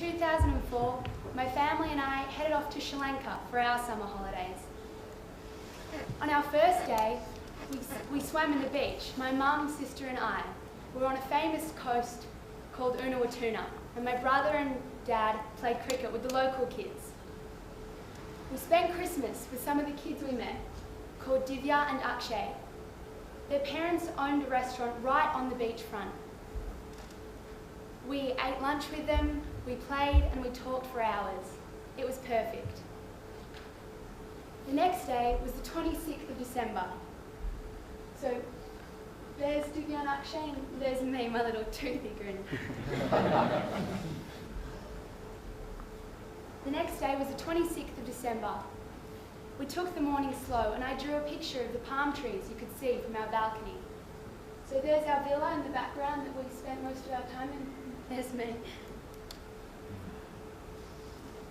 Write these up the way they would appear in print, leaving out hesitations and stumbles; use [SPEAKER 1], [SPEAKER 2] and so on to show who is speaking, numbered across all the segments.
[SPEAKER 1] 2004, my family and I headed off to Sri Lanka for our summer holidays. On our first day, we swam in the beach. My mum, sister and I were on a famous coast called Unawatuna, and my brother and dad played cricket with the local kids. We spent Christmas with some of the kids we met, called Divya and Akshay. Their parents owned a restaurant right on the beachfront. We ate lunch with them, we played and we talked for hours. It was perfect. The next day was the 26th of December. So there's Divya and Akshay and there's me, my little toothy grin. The next day was the 26th of December. We took the morning slow and I drew a picture of the palm trees you could see from our balcony. So there's our villa in the background that we spent most of our time in. There's me.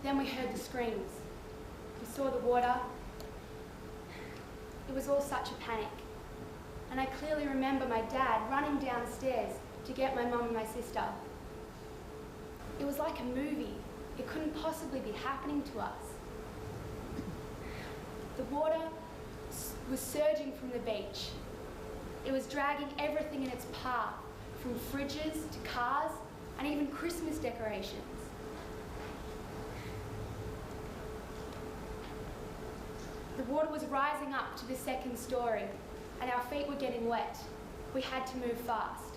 [SPEAKER 1] Then we heard the screams. We saw the water. It was all such a panic. And I clearly remember my dad running downstairs to get my mum and my sister. It was like a movie. It couldn't possibly be happening to us. The water was surging from the beach. It was dragging everything in its path, from fridges to cars and even Christmas decorations. The water was rising up to the second story and our feet were getting wet. We had to move fast.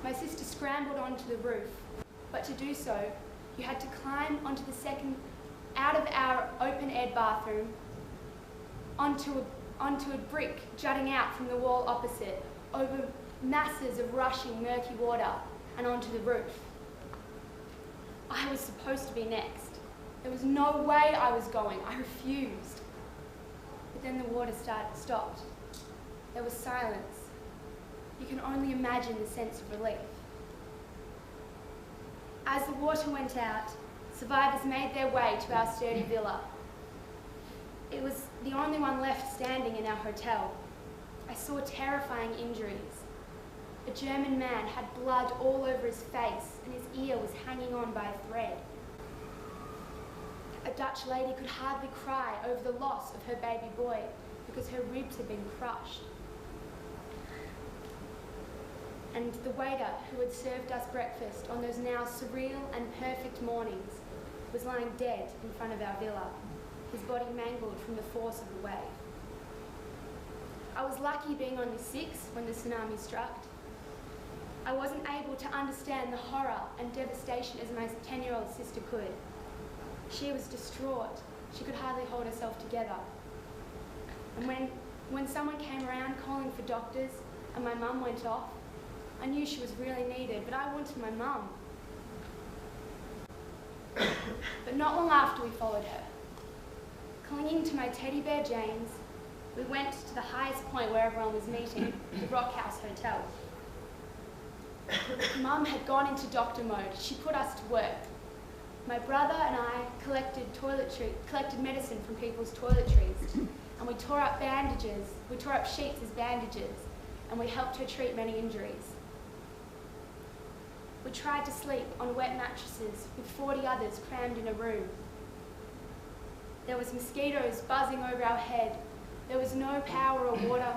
[SPEAKER 1] My sister scrambled onto the roof, but to do so, you had to climb onto the second, out of our open-air bathroom, onto a brick jutting out from the wall opposite, over masses of rushing murky water, and onto the roof. I was supposed to be next. There was no way I was going. I refused. But then the water stopped. There was silence. You can only imagine the sense of relief. As the water went out, survivors made their way to our sturdy villa. It was the only one left standing in our hotel. I saw terrifying injuries. A German man had blood all over his face and his ear was hanging on by a thread. A Dutch lady could hardly cry over the loss of her baby boy because her ribs had been crushed. And the waiter who had served us breakfast on those now surreal and perfect mornings was lying dead in front of our villa, his body mangled from the force of the wave. I was lucky being only 6 when the tsunami struck. I wasn't able to understand the horror and devastation as my 10-year-old sister could. She was distraught. She could hardly hold herself together. And when someone came around calling for doctors and my mum went off, I knew she was really needed, but I wanted my mum. But not long after we followed her. Clinging to my teddy bear James, we went to the highest point where everyone was meeting, the Rock House Hotel. Mum had gone into doctor mode. She put us to work. My brother and I collected medicine from people's toiletries, and we tore up sheets as bandages, and we helped her treat many injuries. We tried to sleep on wet mattresses with 40 others crammed in a room. There was mosquitoes buzzing over our head. There was no power or water.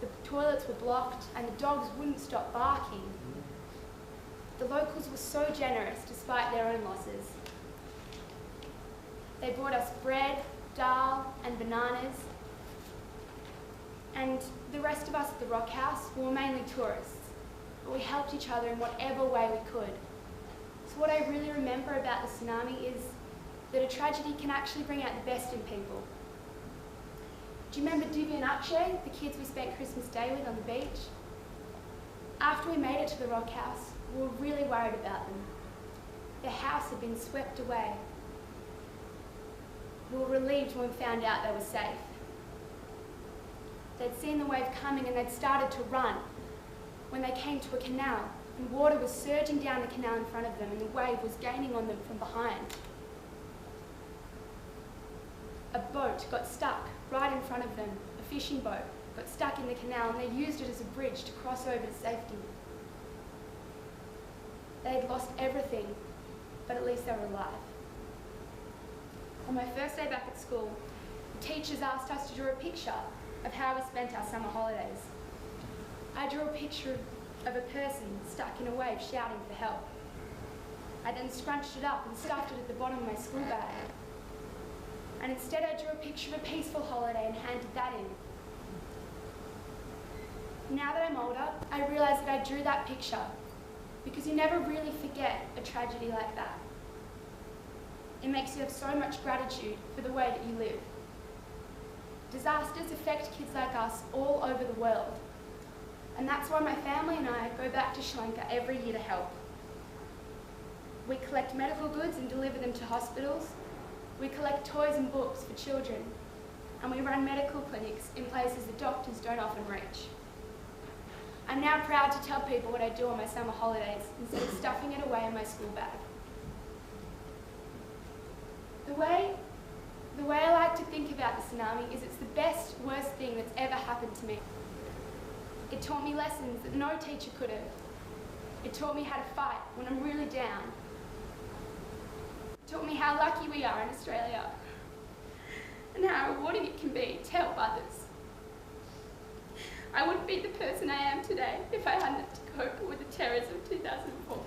[SPEAKER 1] The toilets were blocked and the dogs wouldn't stop barking. The locals were so generous despite their own losses. They brought us bread, dal and bananas. And the rest of us at the Rock House were mainly tourists, but we helped each other in whatever way we could. So what I really remember about the tsunami is that a tragedy can actually bring out the best in people. Do you remember Divya and Akshay, the kids we spent Christmas Day with on the beach? After we made it to the Rock House, we were really worried about them. Their house had been swept away. We were relieved when we found out they were safe. They'd seen the wave coming and they'd started to run when they came to a canal, and water was surging down the canal in front of them and the wave was gaining on them from behind. A boat got stuck right in front of them. A fishing boat got stuck in the canal and they used it as a bridge to cross over to safety. They had lost everything. but at least they were alive. On my first day back at school, the teachers asked us to draw a picture of how we spent our summer holidays. I drew a picture of a person stuck in a wave shouting for help. I then scrunched it up and stuffed it at the bottom of my school bag. And instead I drew a picture of a peaceful holiday and handed that in. Now that I'm older, I realise that I drew that picture because you never really forget a tragedy like that. It makes you have so much gratitude for the way that you live. Disasters affect kids like us all over the world. And that's why my family and I go back to Sri Lanka every year to help. We collect medical goods and deliver them to hospitals. We collect toys and books for children. And we run medical clinics in places that doctors don't often reach. I'm now proud to tell people what I do on my summer holidays instead of stuffing it away in my school bag. The way I like to think about the tsunami is it's the best, worst thing that's ever happened to me. It taught me lessons that no teacher could have. It taught me how to fight when I'm really down. It taught me how lucky we are in Australia and how rewarding it can be to help others. I wouldn't be the person I am today if I hadn't had to cope with the terrors of 2004.